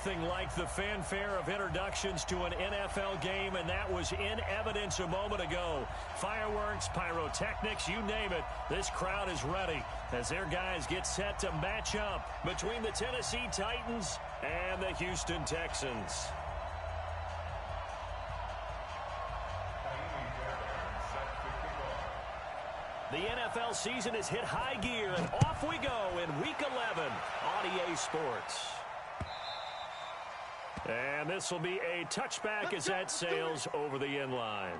nothing like the fanfare of introductions to an NFL game, and that was in evidence a moment ago. Fireworks, pyrotechnics, you name it, this crowd is ready as their guys get set to match up between the Tennessee Titans and the Houston Texans. The NFL season has hit high gear, and off we go in Week 11 on EA Sports. And this will be a touchback as that sails over the end line.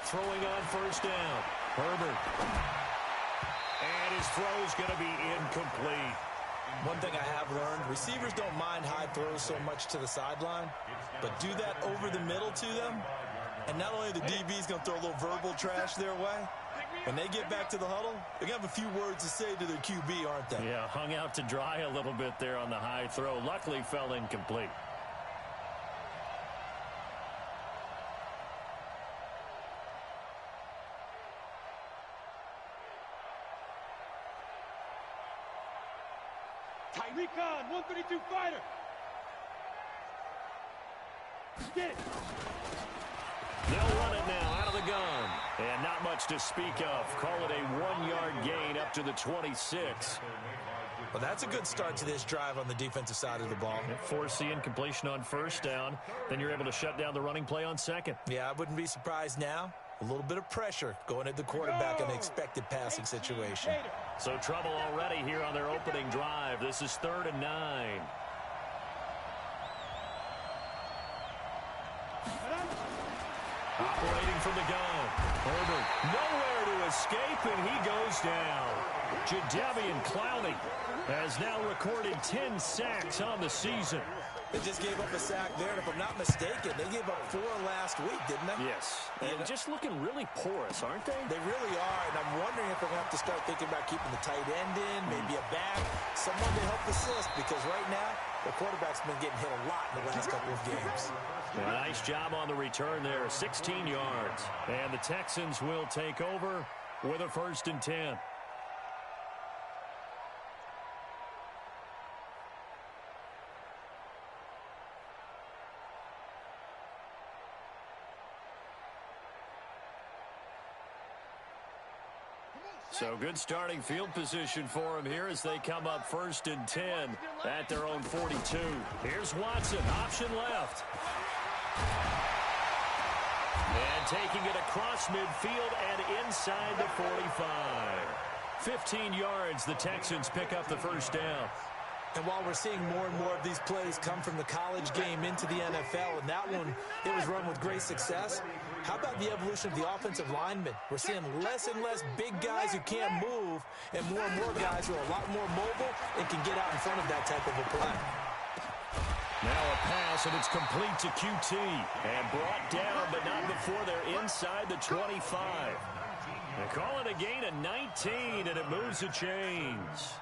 Throwing on first down. Herbert. And his throw's going to be incomplete. One thing I have learned, receivers don't mind high throws so much to the sideline, but do that over the middle to them, and not only the DB's going to throw a little verbal trash their way, when they get back to the huddle, they're going to have a few words to say to their QB, aren't they? Yeah, hung out to dry a little bit there on the high throw. Luckily fell incomplete. Recon, 132 fighter. Get it. They'll run it now out of the gun. And not much to speak of. Call it a 1-yard gain up to the 26. Well, that's a good start to this drive on the defensive side of the ball. Force the incompletion on first down. Then you're able to shut down the running play on second. Yeah, I wouldn't be surprised now. A little bit of pressure going at the quarterback in an expected passing situation. So trouble already here on their opening drive. This is 3rd and 9. Operating from the gun. Herbert nowhere to escape, and he goes down. Jadeveon Clowney has now recorded 10 sacks on the season. They just gave up a sack there, and if I'm not mistaken, they gave up 4 last week, didn't they? Yes. And just looking really porous, aren't they? They really are, and I'm wondering if they're going to have to start thinking about keeping the tight end in, maybe a back, someone to help assist, because right now, the quarterback's been getting hit a lot in the last couple of games. A nice job on the return there, 16 yards. And the Texans will take over with a 1st and 10. So good starting field position for him here as they come up 1st and 10 at their own 42. Here's Watson, option left. And taking it across midfield and inside the 45. 15 yards, the Texans pick up the 1st down. And while we're seeing more and more of these plays come from the college game into the NFL, and that one, it was run with great success, how about the evolution of the offensive linemen? We're seeing less and less big guys who can't move, and more guys who are a lot more mobile and can get out in front of that type of a play. Now a pass, and it's complete to QT. And brought down, but not before they're inside the 25. They call it a gain of 19, and it moves the chains.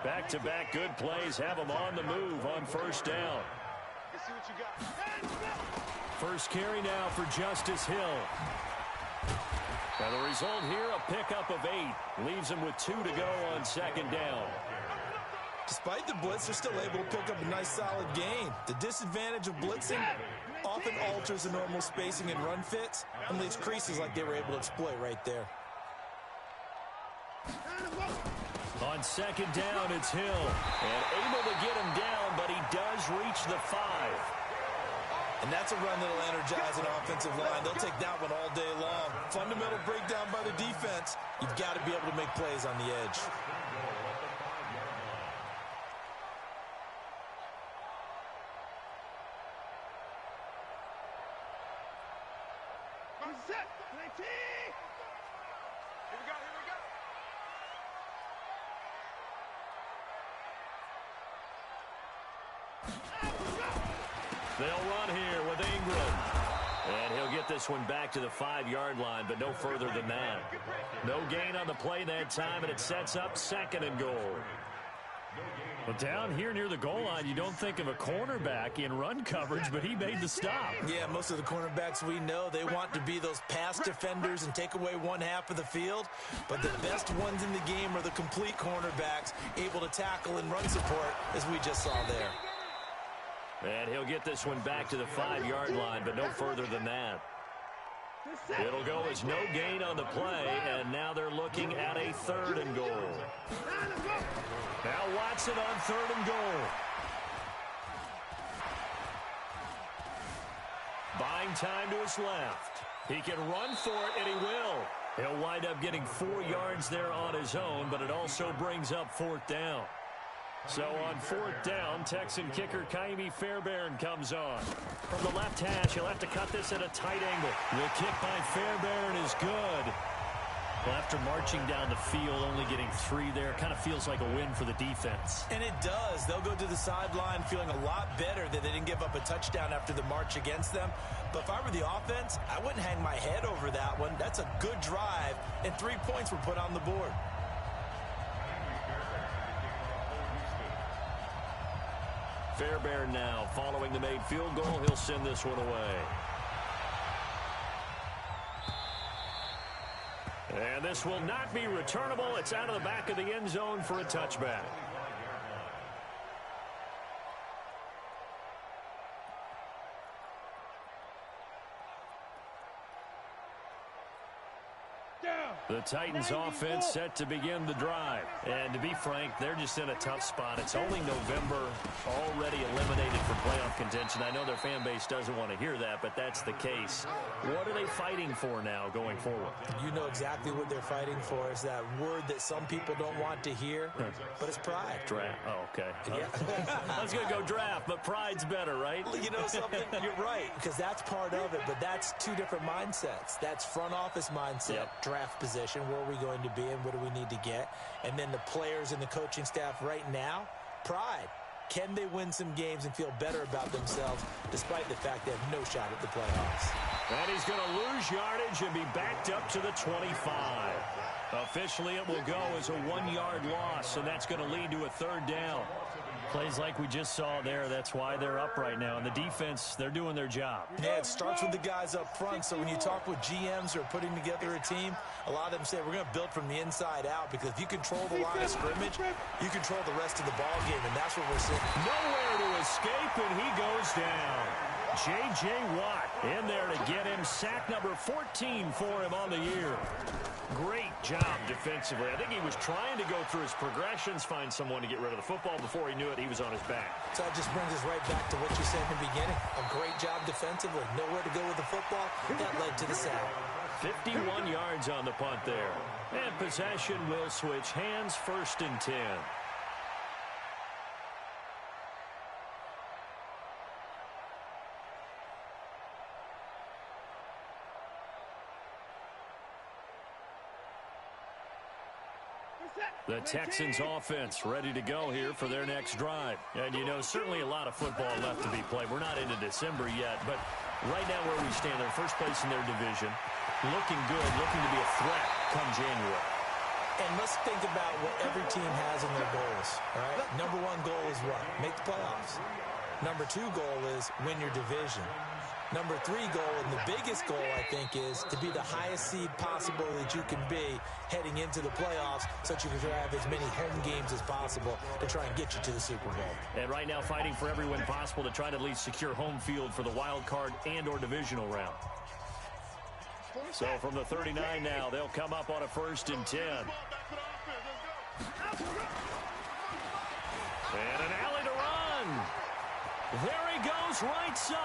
Back-to-back good plays have them on the move on 1st down. First carry now for Justice Hill. And the result here, a pickup of 8. Leaves him with 2 to go on 2nd down. Despite the blitz, they're still able to pick up a nice solid gain. The disadvantage of blitzing often alters the normal spacing and run fits and leaves creases like they were able to exploit right there. On 2nd down, it's Hill. And able to get him down, but he does reach the 5. And that's a run that'll energize an offensive line. They'll take that one all day long. Fundamental breakdown by the defense. You've got to be able to make plays on the edge. They'll run here with Ingram. And he'll get this one back to the 5-yard line, but no further than that. No gain on the play that time, and it sets up 2nd and goal. Well, down here near the goal line, you don't think of a cornerback in run coverage, but he made the stop. Yeah, most of the cornerbacks we know, they want to be those pass defenders and take away one half of the field. But the best ones in the game are the complete cornerbacks, able to tackle and run support, as we just saw there. And he'll get this one back to the 5-yard line, but no further than that. It'll go as no gain on the play, and now they're looking at a 3rd and goal. Now Watson on 3rd and goal. Buying time to his left. He can run for it, and he will. He'll wind up getting 4 yards there on his own, but it also brings up 4th down. So on 4th down, Texan kicker Kaimi Fairbairn comes on. From the left hash, he'll have to cut this at a tight angle. The kick by Fairbairn is good. Well, after marching down the field, only getting 3 there, kind of feels like a win for the defense. And it does. They'll go to the sideline feeling a lot better that they didn't give up a touchdown after the march against them. But if I were the offense, I wouldn't hang my head over that one. That's a good drive, and 3 points were put on the board. Fairbairn now, following the made field goal, he'll send this one away. And this will not be returnable. It's out of the back of the end zone for a touchback. The Titans offense set to begin the drive. And to be frank, they're just in a tough spot. It's only November, already eliminated from playoff contention. I know their fan base doesn't want to hear that, but that's the case. What are they fighting for now going forward? You know exactly what they're fighting for. Is that word that some people don't want to hear, but it's pride. Draft. Oh, okay. Yeah. I was going to go draft, but pride's better, right? You know something? You're right, because that's part of it, but that's 2 different mindsets. That's front office mindset, draft position. Where are we going to be and what do we need to get? And then the players and the coaching staff right now, pride. Can they win some games and feel better about themselves despite the fact they have no shot at the playoffs? And he's going to lose yardage and be backed up to the 25. Officially, it will go as a 1-yard loss, and that's going to lead to a 3rd down. Plays like we just saw there, that's why they're up right now. And the defense, they're doing their job. Yeah, it starts with the guys up front. So when you talk with GMs who are putting together a team, a lot of them say we're going to build from the inside out, because if you control the line of scrimmage, you control the rest of the ball game, and that's what we're seeing. Nowhere to escape, and he goes down. J.J. Watt in there to get him. Sack number 14 for him on the year. Great job defensively. I think he was trying to go through his progressions, find someone to get rid of the football. Before he knew it, he was on his back. So that just brings us right back to what you said in the beginning. A great job defensively. Nowhere to go with the football. That led to the sack. 51 yards on the punt there. And possession will switch hands, 1st and 10. The Texans offense ready to go here for their next drive. And, you know, certainly a lot of football left to be played. We're not into December yet, but right now where we stand, they're first place in their division. Looking good, looking to be a threat come January. And let's think about what every team has in their goals, all right? Number 1 goal is what? Make the playoffs. Number 2 goal is win your division. Number 3 goal, and the biggest goal, I think, is to be the highest seed possible that you can be heading into the playoffs, so that you can have as many home games as possible to try and get you to the Super Bowl. And right now fighting for every win possible to try to at least secure home field for the wild card and or divisional round. So from the 39 now, they'll come up on a 1st and 10. And an alley to run. There he goes, right side.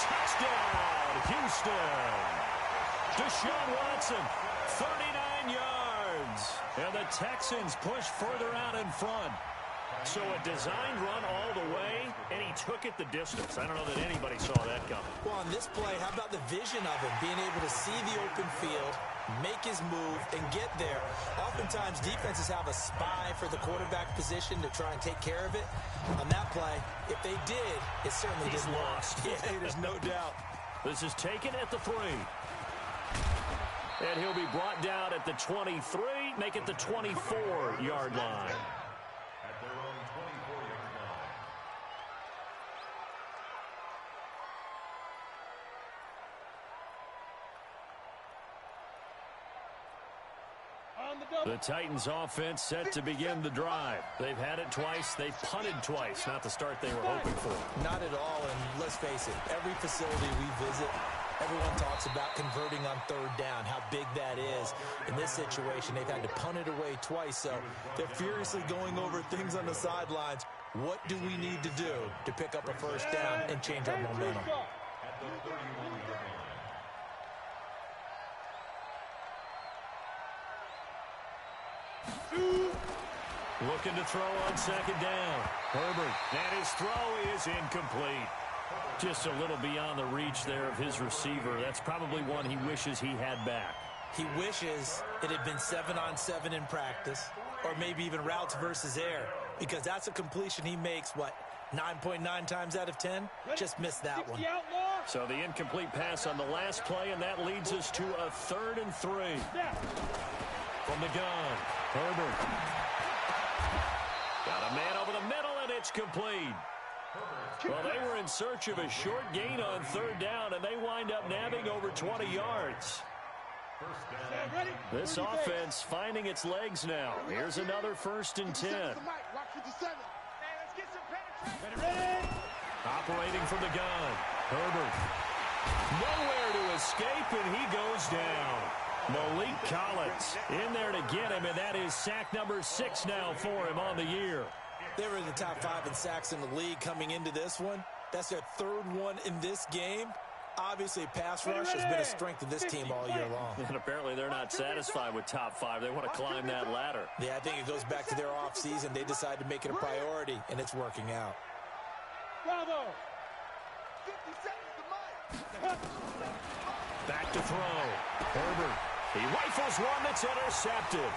Touchdown, Houston. Deshaun Watson, 39 yards. And the Texans push further out in front. So a designed run all the way, and he took it the distance. I don't know that anybody saw that coming. Well, on this play, how about the vision of him, being able to see the open field, make his move, and get there. Oftentimes, defenses have a spy for the quarterback position to try and take care of it. On that play, if they did, it certainly didn't work. Lost. Yeah, there's no doubt. This is taken at the 3. And he'll be brought down at the 23, make it the 24-yard line. At their own 24-yard line. The Titans offense set to begin the drive. They've had it twice. They've punted twice. Not the start they were hoping for. Not at all, and let's face it, every facility we visit, everyone talks about converting on third down, how big that is. In this situation, they've had to punt it away twice, so they're furiously going over things on the sidelines. What do we need to do to pick up a first down and change our momentum? At the 31-yard line. Looking to throw on second down. Herbert, and his throw is incomplete. Just a little beyond the reach there of his receiver. That's probably one he wishes he had back. He wishes it had been 7-on-7 in practice, or maybe even routes versus air, because that's a completion he makes, 9.9 times out of 10? Just missed that one. So the incomplete pass on the last play, and that leads us to a 3rd and 3. From the gun, Herbert. Got a man over the middle, and it's complete. Well, they were in search of a short gain on third down, and they wind up nabbing over 20 yards. This offense finding its legs now. Here's another 1st and 10. Operating from the gun, Herbert. Nowhere to escape, and he goes down. Malik Collins in there to get him, and that is sack number 6 now for him on the year. They were in the top 5 in sacks in the league coming into this one. That's their 3rd one in this game. Obviously, pass rush has been a strength of this team all year long. And apparently they're not satisfied with top 5. They want to climb that ladder. Yeah, I think it goes back to their offseason. They decided to make it a priority, and it's working out. Bravo! Back to throw. Herbert. He rifles one that's intercepted.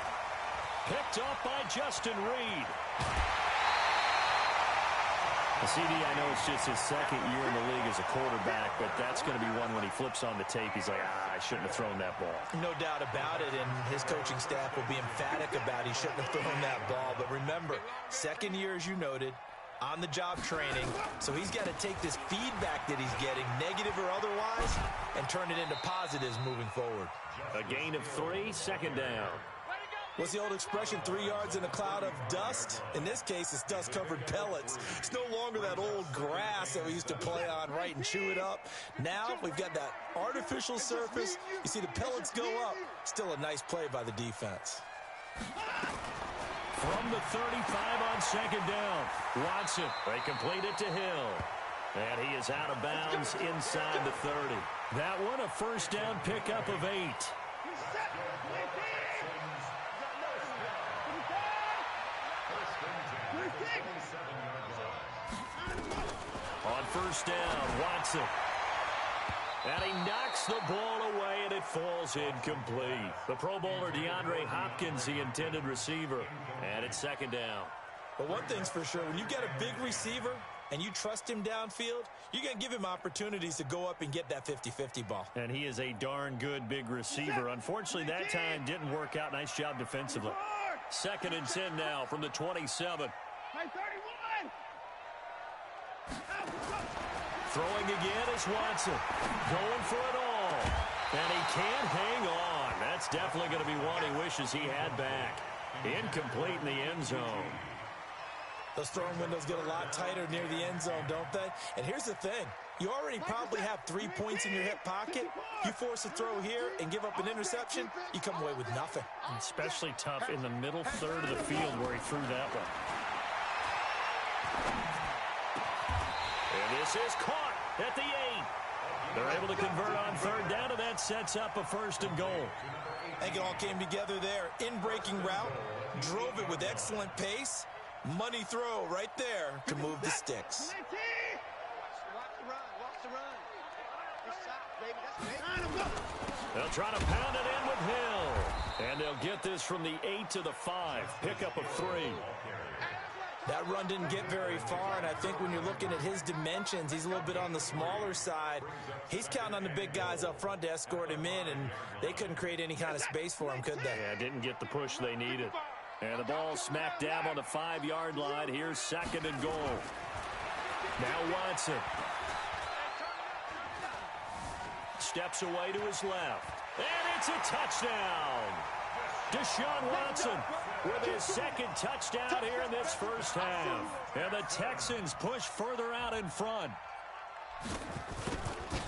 Picked up by Justin Reed. CD, I know it's just his 2nd year in the league as a quarterback, but that's going to be one when he flips on the tape. He's like, I shouldn't have thrown that ball. No doubt about it, and his coaching staff will be emphatic about he shouldn't have thrown that ball. But remember, 2nd year, as you noted, on-the-job training, so he's got to take this feedback that he's getting, negative or otherwise, and turn it into positives moving forward. A gain of 3, 2nd down. What's the old expression, 3 yards in a cloud of dust? In this case, it's dust-covered pellets. It's no longer that old grass that we used to play on, right, and chew it up. Now we've got that artificial surface. You see the pellets go up. Still a nice play by the defense. From the 35 on 2nd down, Watson, they complete it to Hill. And he is out of bounds inside the 30. That one, a 1st down pickup of 8. On 1st down, Watson. And he knocks the ball away, and it falls incomplete. The Pro Bowler DeAndre Hopkins, the intended receiver. And it's 2nd down. But one thing's for sure, when you got a big receiver and you trust him downfield, you're going to give him opportunities to go up and get that 50-50 ball. And he is a darn good big receiver. Unfortunately, that time didn't work out. Nice job defensively. 2nd and 10 now from the 27. Throwing again is Watson. Going for it all. And he can't hang on. That's definitely going to be one he wishes he had back. Incomplete in the end zone. Those throwing windows get a lot tighter near the end zone, don't they? And here's the thing. You already probably have 3 points in your hip pocket. You force a throw here and give up an interception, you come away with nothing. Especially tough in the middle third of the field where he threw that one. And this is caught at the 8. They're able to convert on 3rd down, and that sets up a 1st and goal. I think it all came together there. In-breaking route, drove it with excellent pace. Money throw right there to move the sticks. They'll try to pound it in with Hill. And they'll get this from the 8 to the 5. Pickup of 3. That run didn't get very far, and I think when you're looking at his dimensions, he's a little bit on the smaller side. He's counting on the big guys up front to escort him in, and they couldn't create any kind of space for him, could they? Yeah, didn't get the push they needed. And the ball smack dab on the 5-yard line. Here's 2nd and goal. Now Watson. Steps away to his left. And it's a touchdown. Deshaun Watson with his 2nd touchdown here in this first half. And the Texans push further out in front.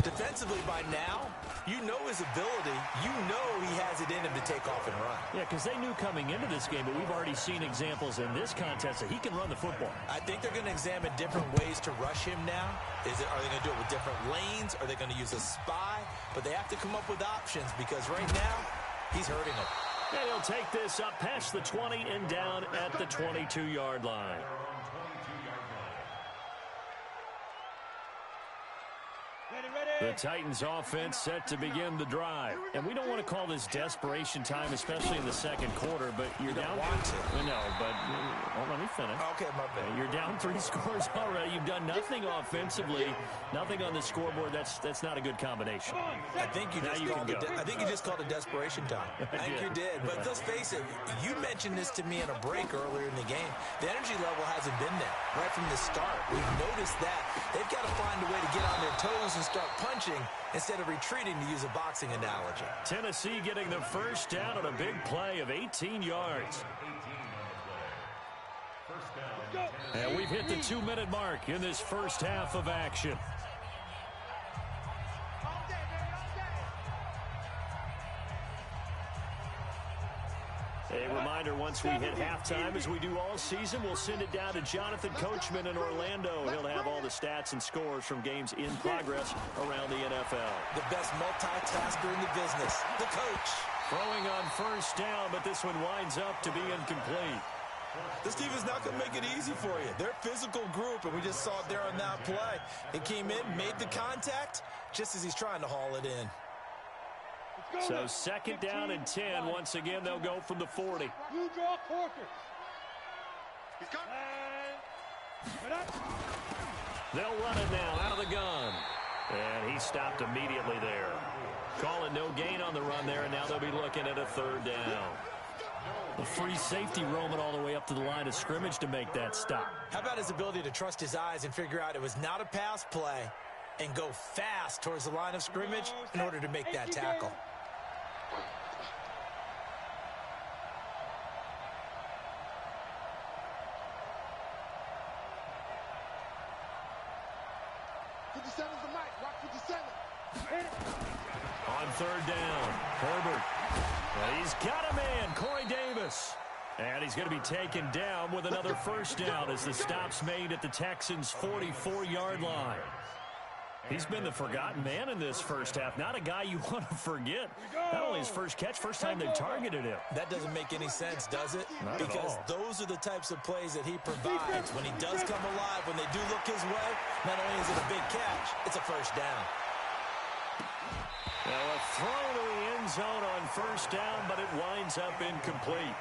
Defensively by now, you know his ability. You know he has it in him to take off and run. Yeah, because they knew coming into this game, but we've already seen examples in this contest that he can run the football. I think they're going to examine different ways to rush him now. Are they going to do it with different lanes? Are they going to use a spy? But they have to come up with options because right now, he's hurting them. And he'll take this up past the 20 and down at the 22-yard line. The Titans offense set to begin the drive. And we don't want to call this desperation time, especially in the second quarter, but you're down. Want to. No, but let me finish. Okay, my bad. You're down 3 scores already. You've done nothing offensively, nothing on the scoreboard. That's not a good combination. I think you just called it desperation time. I think you did. But let's face it, you mentioned this to me in a break earlier in the game. The energy level hasn't been there right from the start. We've noticed that. They've got to find a way to get on their toes and start punching instead of retreating, to use a boxing analogy. Tennessee getting the first down on a big play of 18 yards. And we've hit the 2-minute mark in this first half of action. A reminder, once we hit halftime, as we do all season, we'll send it down to Jonathan Coachman in Orlando. He'll have all the stats and scores from games in progress around the NFL. The best multitasker in the business, the coach. Throwing on first down, but this one winds up to be incomplete. This team is not going to make it easy for you. They're a physical group, and we just saw it there on that play. It came in, made the contact, just as he's trying to haul it in. So 2nd down and 10. Once again, they'll go from the 40. You draw quarters. They'll run it now out of the gun. And he stopped immediately there. Calling no gain on the run there, and now they'll be looking at a 3rd down. The free safety roaming all the way up to the line of scrimmage to make that stop. How about his ability to trust his eyes and figure out it was not a pass play and go fast towards the line of scrimmage in order to make that tackle? On 3rd down, Herbert. And he's got a man, Corey Davis. And he's going to be taken down with another first down as the stop's made at the Texans' 44-yard line. He's been the forgotten man in this first half. Not a guy you want to forget. Not only his first catch, first time they've targeted him. That doesn't make any sense, does it? Not at because all. Those are the types of plays that he provides. When he does come alive, when they do look his way, not only is it a big catch, it's a first down. Now a throw to the end zone on first down, but it winds up incomplete.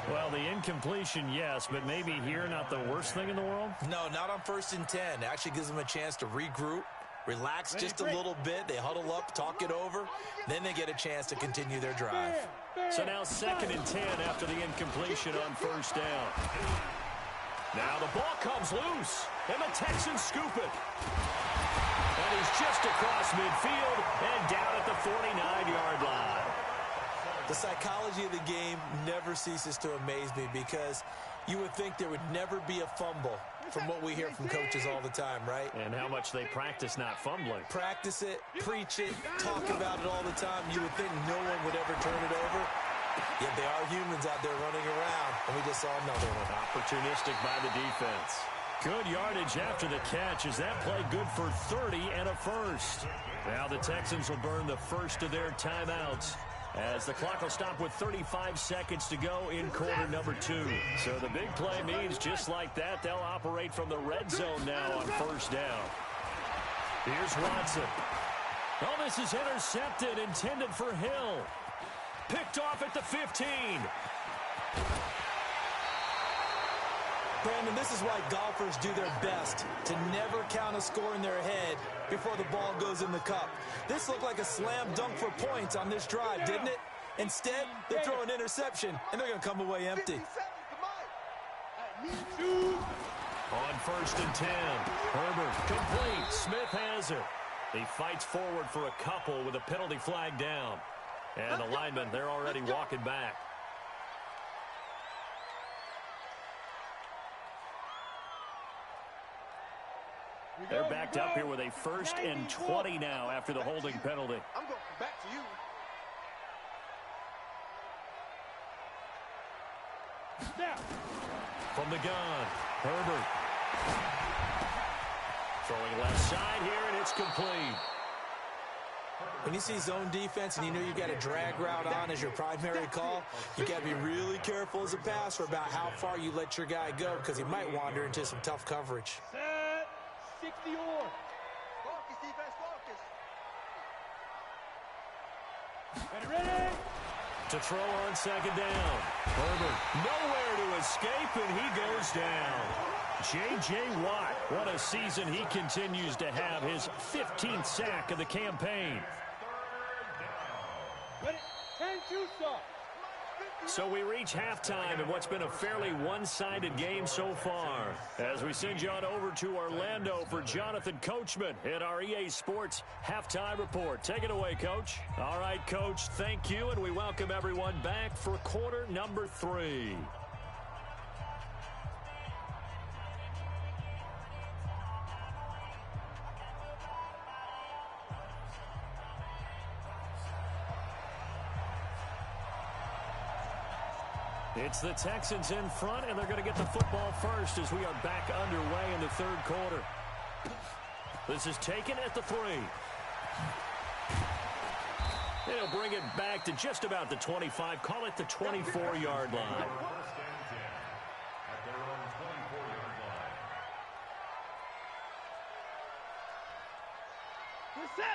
Well, the incompletion, yes, but maybe here not the worst thing in the world? No, not on 1st and 10. It actually gives them a chance to regroup, relax just a little bit. They huddle up, talk it over. Then they get a chance to continue their drive. So now 2nd and 10 after the incompletion on first down. Now the ball comes loose, and the Texans scoop it. And he's just across midfield and down at the 49-yard line. The psychology of the game never ceases to amaze me because you would think there would never be a fumble from what we hear from coaches all the time, right? And how much they practice not fumbling. Practice it, preach it, talk about it all the time. You would think no one would ever turn it over. Yet they are humans out there running around, and we just saw another one. Opportunistic by the defense. Good yardage after the catch. Is that play good for 30 and a first? Now the Texans will burn the first of their timeouts as the clock will stop with 35 seconds to go in quarter number 2. So the big play means just like that, they'll operate from the red zone now on first down. Here's Watson. Oh, this is intercepted, intended for Hill. Picked off at the 15. Brandon, this is why golfers do their best to never count a score in their head before the ball goes in the cup. This looked like a slam dunk for points on this drive, didn't it? Instead, they throw an interception, and they're going to come away empty. On 1st and 10, Herbert complete. Smith has it. He fights forward for a couple with a penalty flag down. And the linemen, they're already walking back. They're backed up here with a 1st and 20 now after the holding penalty. I'm going back to you. From the gun, Herbert. Throwing left side here, and it's complete. When you see zone defense and you know you've got a drag route on as your primary call, you got to be really careful as a passer about how far you let your guy go because he might wander into some tough coverage. Set 60 or. Focus, defense, focus. Ready? To throw on 2nd down. Herbert nowhere to escape, and he goes down. J.J. Watt, what a season he continues to have, his 15th sack of the campaign. Ready? 10-2 stop. So we reach halftime in what's been a fairly one-sided game so far. As we send you on over to Orlando for Jonathan Coachman in our EA Sports Halftime Report. Take it away, Coach. All right, Coach, thank you, and we welcome everyone back for quarter number 3. It's the Texans in front, and they're going to get the football first as we are back underway in the 3rd quarter. This is taken at the 3. They'll bring it back to just about the 25, call it the 24-yard line.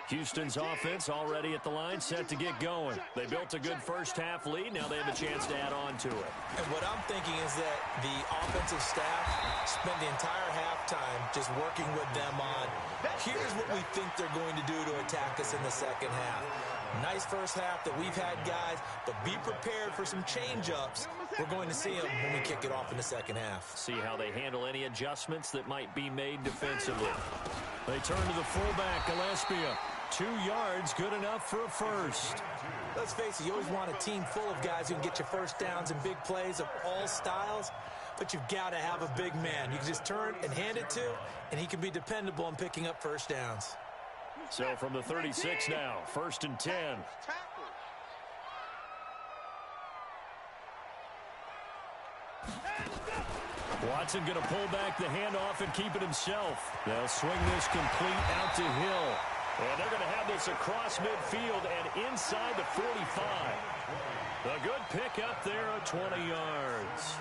Houston's offense already at the line, set to get going. They built a good first-half lead. Now they have a chance to add on to it. And what I'm thinking is that the offensive staff spent the entire halftime just working with them on, here's what we think they're going to do to attack us in the second half. Nice first half that we've had, guys, but be prepared for some change-ups. We're going to see them when we kick it off in the second half. See how they handle any adjustments that might be made defensively. They turn to the fullback, Gillespie. 2 yards, good enough for a first. Let's face it, you always want a team full of guys who can get you first downs and big plays of all styles, but you've got to have a big man you can just turn and hand it to, and he can be dependable in picking up first downs. So from the 36 now, 1st and 10. Watson going to pull back the handoff and keep it himself. They'll swing this complete out to Hill. And they're going to have this across midfield and inside the 45. A good pick up there at 20 yards.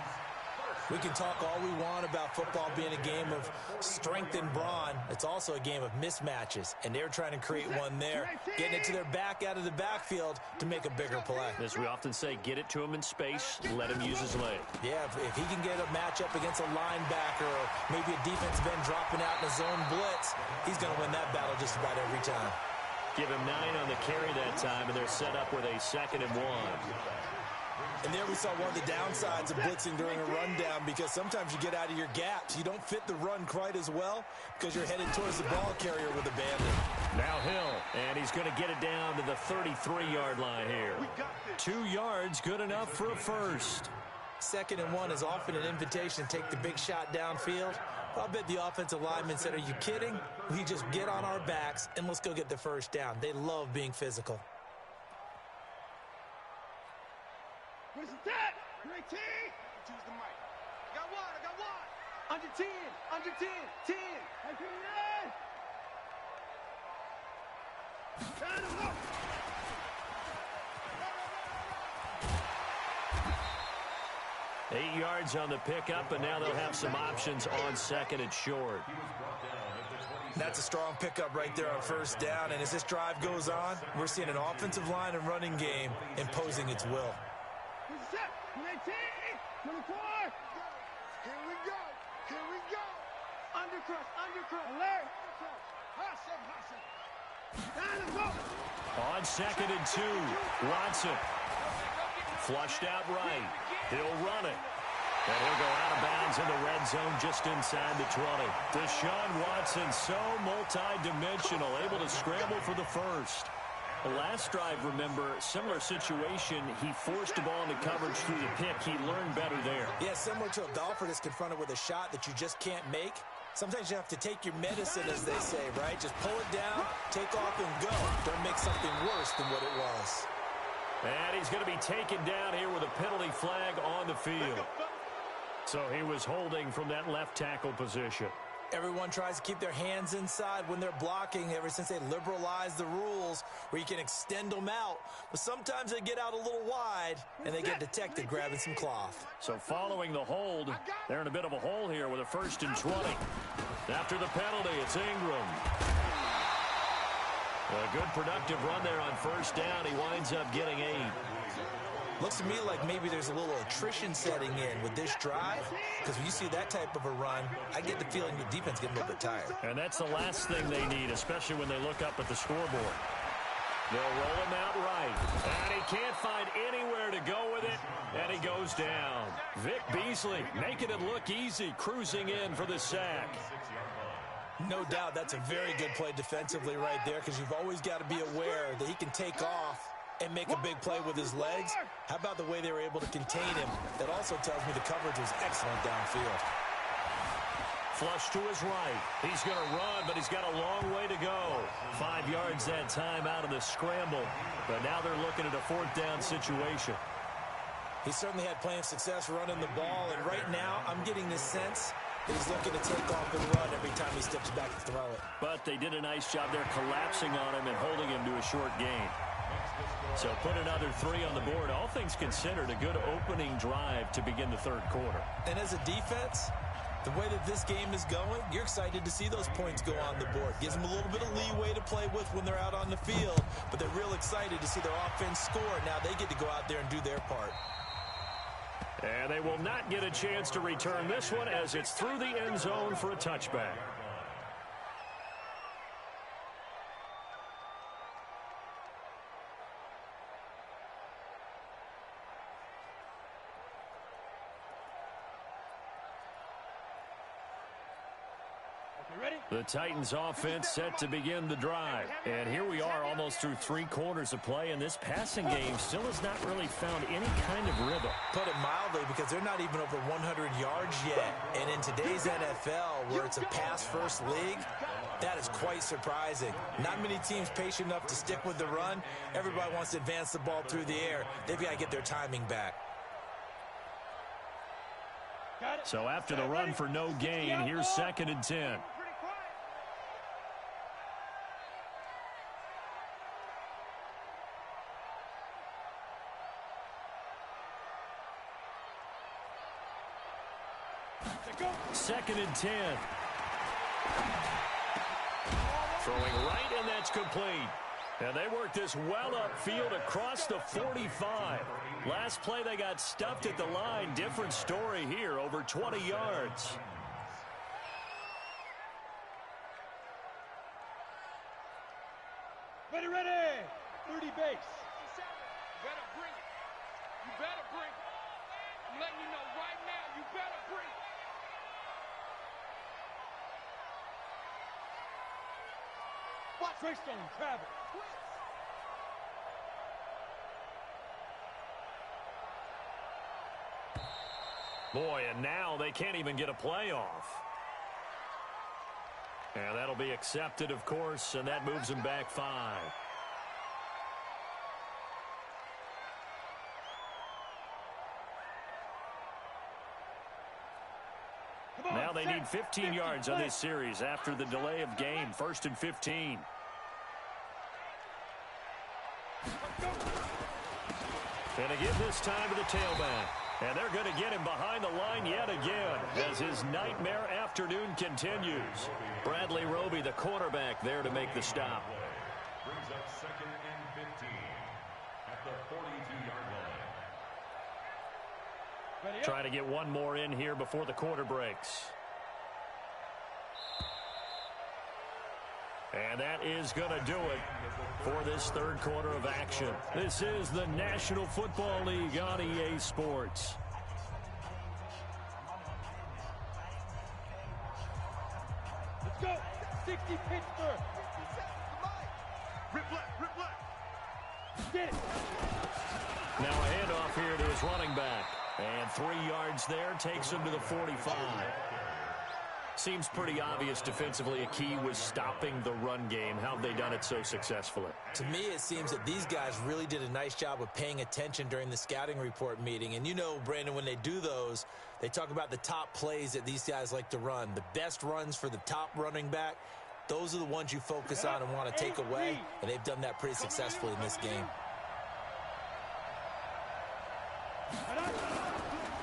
We can talk all we want about football being a game of strength and brawn. It's also a game of mismatches, and they're trying to create one there, getting it to their back out of the backfield to make a bigger play. As we often say, get it to him in space, let him use his leg. Yeah, if he can get a matchup against a linebacker or maybe a defensive end dropping out in a zone blitz, he's going to win that battle just about every time. Give him 9 on the carry that time, and they're set up with a 2nd and 1. And there we saw one of the downsides of blitzing during a rundown, because sometimes you get out of your gaps. You don't fit the run quite as well because you're headed towards the ball carrier with abandon. Now Hill, and he's going to get it down to the 33-yard line here. 2 yards, good enough for a first. 2nd and 1 is often an invitation to take the big shot downfield. I'll bet the offensive lineman said, are you kidding? We just get on our backs and let's go get the first down. They love being physical. What is that? 19. Choose the mic. I got one. Under 10. Under 10. 10. I feel it. Turn him up. Eight yards on the pickup, and now they'll have some options on 2nd and short. That's a strong pickup right there on first down, and as this drive goes on, we're seeing an offensive line and running game imposing its will. 19, 24. Here we go. Undercrush. Alert. On 2nd and 2, Watson. Flushed out right. He'll run it. And he'll go out of bounds in the red zone just inside the 20. Deshaun Watson, so multi-dimensional, able to scramble for the first. The last drive, remember, similar situation. He forced the ball into coverage through the pick. He learned better there. Yeah, similar to a golfer that's confronted with a shot that you just can't make. Sometimes you have to take your medicine, as they say, right? Just pull it down, take off, and go. Don't make something worse than what it was. And he's going to be taken down here with a penalty flag on the field. So he was holding from that left tackle position. Everyone tries to keep their hands inside when they're blocking ever since they liberalized the rules where you can extend them out. But sometimes they get out a little wide and they get detected grabbing some cloth. So following the hold, they're in a bit of a hole here with a 1st and 20. After the penalty, it's Ingram. A good productive run there on 1st down. He winds up getting 8. Looks to me like maybe there's a little attrition setting in with this drive, because when you see that type of a run, I get the feeling the defense getting a little bit tired. And that's the last thing they need, especially when they look up at the scoreboard. They'll roll him out right, and he can't find anywhere to go with it, and he goes down. Vic Beasley making it look easy, cruising in for the sack. No doubt that's a very good play defensively right there, because you've always got to be aware that he can take off and make a big play with his legs. How about the way they were able to contain him? That also tells me the coverage was excellent downfield. Flush to his right. He's going to run, but he's got a long way to go. 5 yards that time out of the scramble. But now they're looking at a 4th down situation. He certainly had plenty of success running the ball, and right now I'm getting this sense that he's looking to take off and run every time he steps back to throw it. But they did a nice job there collapsing on him and holding him to a short gain. So put another 3 on the board. All things considered, a good opening drive to begin the 3rd quarter. And as a defense, the way that this game is going, you're excited to see those points go on the board. Gives them a little bit of leeway to play with when they're out on the field, but they're real excited to see their offense score. Now they get to go out there and do their part. And they will not get a chance to return this one as it's through the end zone for a touchback. The Titans offense set to begin the drive. And here we are almost through 3 quarters of play, and this passing game still has not really found any kind of rhythm. Put it mildly, because they're not even over 100 yards yet. And in today's NFL, where it's a pass-first league, that is quite surprising. Not many teams patient enough to stick with the run. Everybody wants to advance the ball through the air. They've got to get their timing back. So after the run for no gain, here's 2nd and 10. Second and 10. Throwing right, and that's complete. And they worked this well upfield across the 45. Last play, they got stuffed at the line. Different story here, over 20 yards. Ready. 30 base. Better bring it. You better bring it. I'm letting you know right now, you better bring it. Watch Greystone travel. Boy, and now they can't even get a playoff. And that'll be accepted, of course, and that moves them back 5. Now they need 15 yards on this series after the delay of game. 1st and 15. And to give this time to the tailback. And they're going to get him behind the line yet again as his nightmare afternoon continues. Bradley Roby, the quarterback, there to make the stop. Brings up 2nd and 15 at the 42-yard line. Trying to get one more in here before the quarter breaks. And that is going to do it for this third quarter of action. This is the National Football League on EA Sports. Let's go. 60 Pittsburgh. Rip left, rip left. Get it. Now a handoff here to his running back. And 3 yards there takes him to the 45. Seems pretty obvious defensively a key was stopping the run game. How have they done it so successfully? To me, it seems that these guys really did a nice job of paying attention during the scouting report meeting. And you know, Brandon, when they do those, they talk about the top plays that these guys like to run. The best runs for the top running back, those are the ones you focus on and want to take away. And they've done that pretty successfully in this game.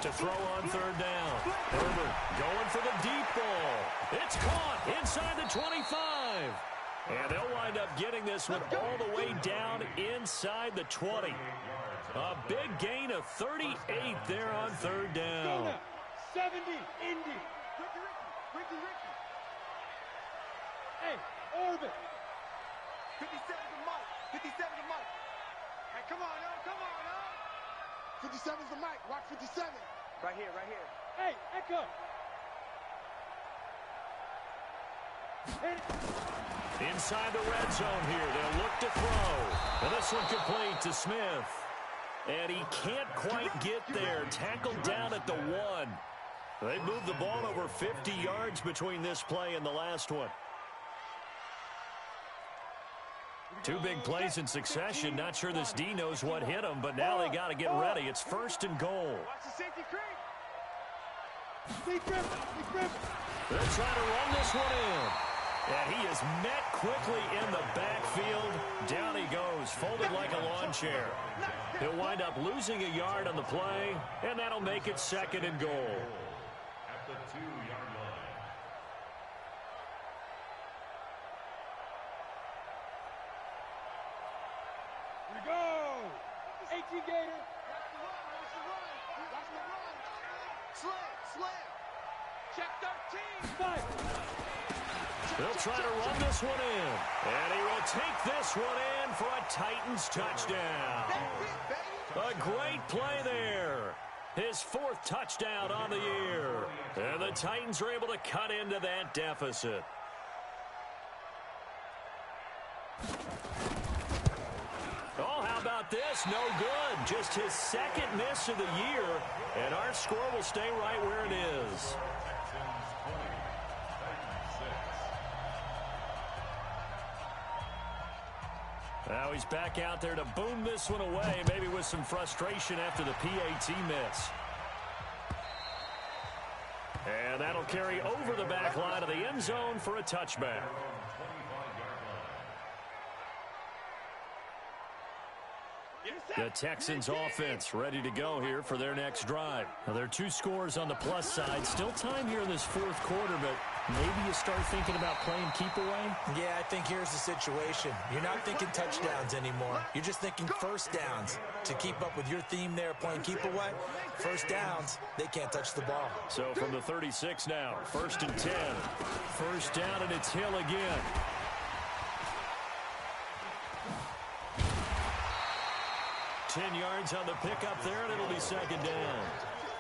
To throw on third down. Herbert going for the deep ball. It's caught inside the 25. And they'll wind up getting this one all the way down inside the 20. A big gain of 38 there on third down. 70, Indy. Ricky. Hey, Orbit. 57 to Mike. 57 to Mike. Hey, come on, yo. 57's the Mike. Watch 57. Right here. Hey, Echo. Inside the red zone here. They'll look to throw. And this one complete to Smith. And he can't quite get there. Tackled down at the 1. They moved the ball over 50 yards between this play and the last one. 2 big plays in succession. Not sure this D knows what hit him, but now they got to get ready. It's 1st and goal. Watch the safety creep. Steve Griffin. They're trying to run this one in. And he is met quickly in the backfield. Down he goes, folded like a lawn chair. He'll wind up losing a yard on the play, and that'll make it 2nd and goal. At the 2-yard line. Here we go. 18 Gator. Watch the run. Slam. Check 13. 5. They'll try to run this one in. And he will take this one in for a Titans touchdown. A great play there. His 4th touchdown on the year. And the Titans are able to cut into that deficit. Oh, how about this? No good. Just his 2nd miss of the year. And our score will stay right where it is. Now he's back out there to boom this one away, maybe with some frustration after the PAT miss. And that'll carry over the back line of the end zone for a touchback. The Texans offense ready to go here for their next drive. Now, there are 2 scores on the plus side. Still time here in this 4th quarter, but maybe you start thinking about playing keep away? Yeah, I think here's the situation. You're not thinking touchdowns anymore. You're just thinking first downs. To keep up with your theme there, playing keep away, first downs, they can't touch the ball. So from the 36 now, 1st and 10. First down, and it's Hill again. Ten yards on the pickup there, and it'll be 2nd down.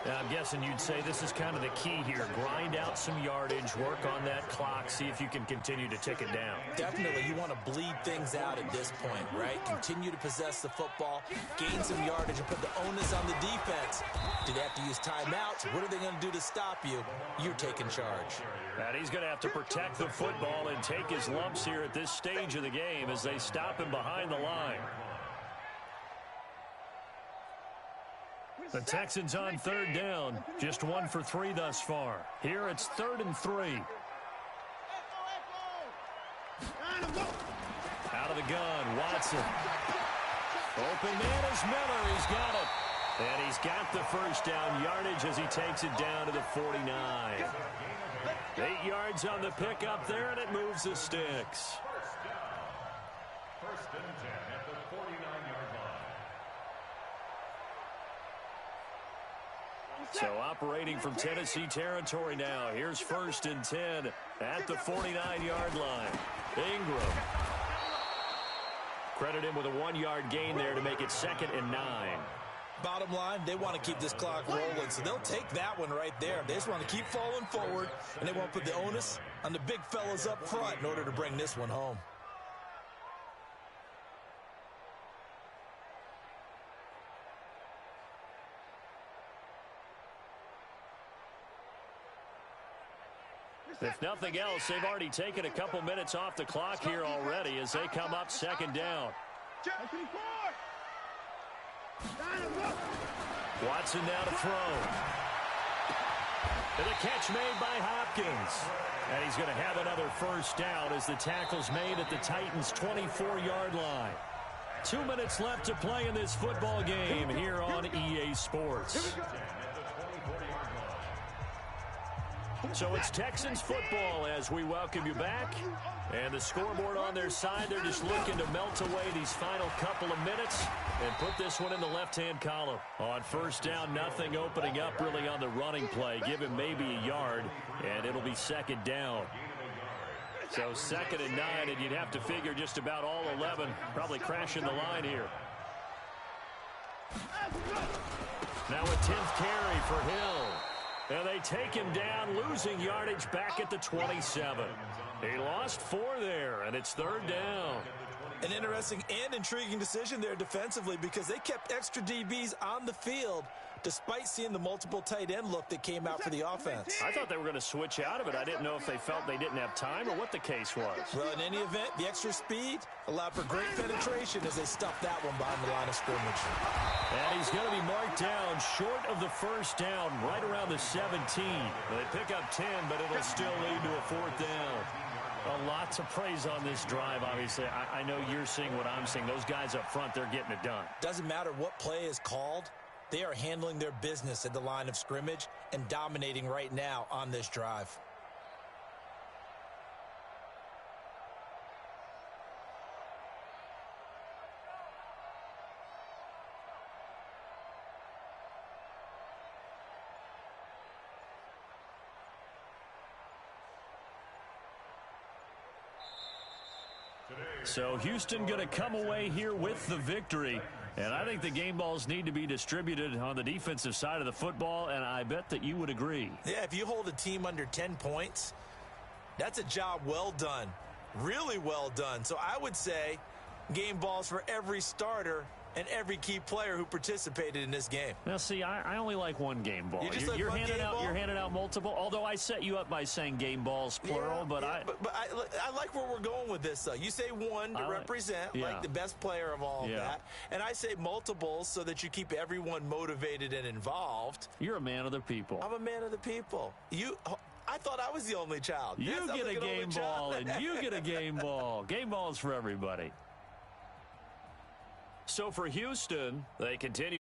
Now, I'm guessing you'd say this is kind of the key here. Grind out some yardage, work on that clock, see if you can continue to tick it down. Definitely, you want to bleed things out at this point, right? Continue to possess the football, gain some yardage, and put the onus on the defense. Do they have to use timeouts? What are they going to do to stop you? You're taking charge. And he's going to have to protect the football and take his lumps here at this stage of the game as they stop him behind the line. The Texans on 3rd down. Just 1 for 3 thus far. Here it's 3rd and 3. Out of the gun, Watson. Open man is Miller. He's got it. And he's got the first down yardage as he takes it down to the 49. 8 yards on the pickup there, and it moves the sticks. 1st and 10 at the 49-yard line. So operating from Tennessee territory now. Here's 1st and 10 at the 49-yard line. Ingram. Credit him with a 1-yard gain there to make it 2nd and 9. Bottom line, they want to keep this clock rolling, so they'll take that one right there. They just want to keep falling forward, and they won't put the onus on the big fellas up front in order to bring this one home. If nothing else, they've already taken a couple minutes off the clock here already as they come up 2nd down. Watson now to throw. And the catch made by Hopkins. And he's going to have another first down as the tackle's made at the Titans' 24-yard line. 2 minutes left to play in this football game here on EA Sports. So it's Texans football as we welcome you back. And the scoreboard on their side, they're just looking to melt away these final couple of minutes and put this one in the left-hand column. On first down, nothing opening up really on the running play. Give him maybe a yard, and it'll be 2nd down. So 2nd and 9, and you'd have to figure just about all 11 probably crashing the line here. Now a 10th carry for Hill. And they take him down, losing yardage back at the 27. He lost 4 there, and it's 3rd down. An interesting and intriguing decision there defensively because they kept extra DBs on the field despite seeing the multiple tight end look that came out for the offense. I thought they were going to switch out of it. I didn't know if they felt they didn't have time or what the case was. Well, in any event, the extra speed allowed for great penetration as they stuffed that one behind the line of scrimmage. And he's going to be marked down short of the first down, right around the 17. They pick up 10, but it'll still lead to a 4th down. A lot to praise on this drive, obviously. I know you're seeing what I'm seeing. Those guys up front, they're getting it done. Doesn't matter what play is called. They are handling their business at the line of scrimmage and dominating right now on this drive. So Houston going to come away here with the victory. And I think the game balls need to be distributed on the defensive side of the football, and I bet that you would agree. Yeah, if you hold a team under 10 points, that's a job well done. Really well done. So I would say game balls for every starter and every key player who participated in this game. Now, see, I only like one game ball. You're handing out multiple. Although I set you up by saying game balls plural, but I like where we're going with this. Though you say one to represent like the best player of all of that, and I say multiples so that you keep everyone motivated and involved. You're a man of the people. I'm a man of the people. I thought I was the only child. You get a game ball, and you get a game ball. Game balls for everybody. So for Houston, they continue.